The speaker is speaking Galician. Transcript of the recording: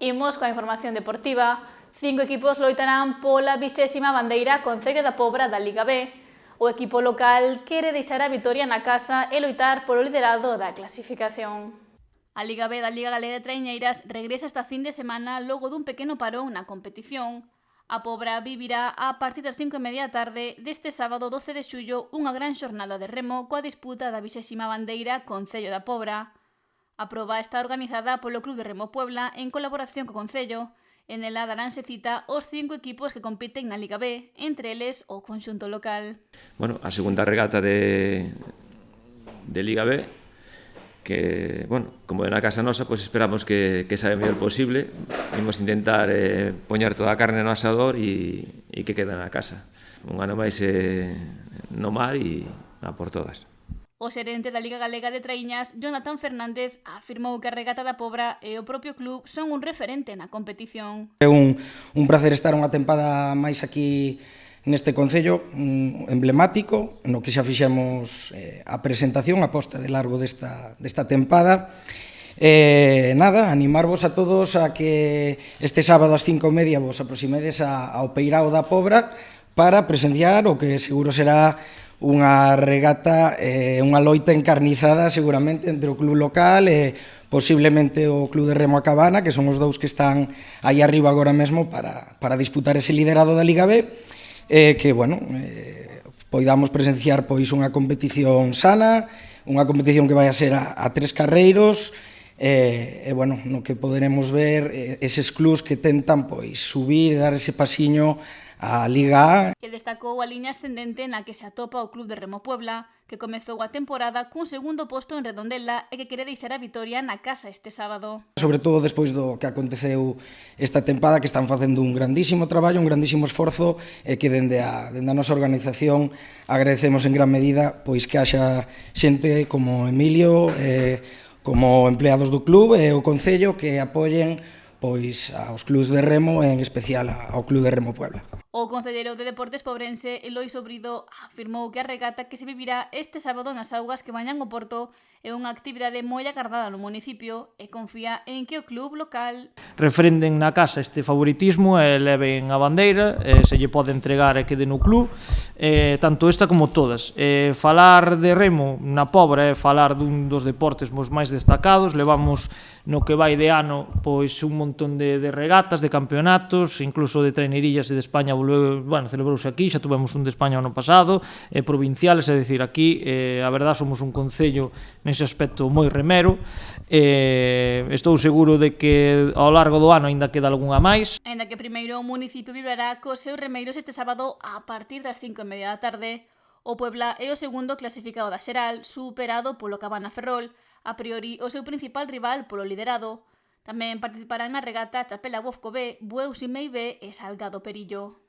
Imos coa información deportiva. 5 equipos loitarán pola 20ª bandeira Concello da Pobra da Liga B. O equipo local quere deixar a vitoria na casa e loitar polo liderado da clasificación. A Liga B da Liga Galega de Traiñeiras regresa esta fin de semana logo dun pequeno parón na competición. A Pobra vivirá a partir das 5:30 da tarde deste sábado 12 de xullo unha gran xornada de remo coa disputa da 20ª bandeira Concello da Pobra. A proba está organizada polo Club de Remo Puebla en colaboración co Concello. En ela daránse cita os 5 equipos que compiten na Liga B, entre eles o conxunto local. Bueno, a segunda regata de Liga B, que, bueno, como é na casa nosa, pois esperamos que saia o mellor posible. Imos intentar poñer toda a carne no asador e que quede na casa. Un ano máis no mar e a por todas. O xerente da Liga Galega de Traíñas, Jonathan Fernández, afirmou que a regata da Pobra e o propio club son un referente na competición. É un placer estar unha tempada máis aquí neste concello emblemático, no que xa fixemos a presentación, a posta de largo desta tempada. Nada, animarvos a todos a que este sábado ás 5:30 vos aproximedes ao Peirao da Pobra para presenciar o que seguro será unha regata, unha loita encarnizada seguramente entre o club local e posiblemente o Club de Remo A Cabana, que son os dous que están aí arriba agora mesmo para disputar ese liderado da Liga B, que, bueno, poidamos presenciar pois unha competición sana, unha competición que vai a ser a 3 carreiros, bueno, no que poderemos ver eses clubs que tentan pois subir e dar ese pasiño a Liga A. E destacou a liña ascendente na que se atopa o Club de Remo Puebla, que comezou a temporada cun segundo posto en Redondela e que quere deixar a vitoria na casa este sábado. Sobre todo despois do que aconteceu esta tempada, que están facendo un grandísimo traballo, un grandísimo esforzo, e que dende a nosa organización agradecemos en gran medida pois que haxa xente como Emilio, como empleados do club e o Concello que apoien pois aos clubs de remo, en especial ao Club de Remo Puebla. O concelleiro de Deportes pobrense, Eloi Sobrido, afirmou que a regata que se vivirá este sábado nas augas que bañan o Porto é unha actividade moi agardada no municipio e confía en que o club local refrenden na casa este favoritismo e leven a bandeira, se lle pode entregar e quede no club, tanto esta como todas. Falar de remo na Pobra é falar dun dos deportes máis destacados. Levamos no que vai de ano pois un montón de regatas, de campeonatos, incluso de trainerillas e de España celebrouse aquí, xa tuvemos un de España ano pasado, provinciales, é dicir, aquí a verdad somos un concello nese aspecto moi remero. Estou seguro de que ao largo do ano aínda queda algunha máis. Aínda que primeiro o municipio vibrará cos seus remeiros este sábado a partir das 5:30 da tarde. O Puebla é o segundo clasificado da xeral, superado polo Cabana Ferrol, a priori o seu principal rival polo liderado. Tamén participarán na regata Chapela Bofco B, Bueu Simei B e Salgado Perillo.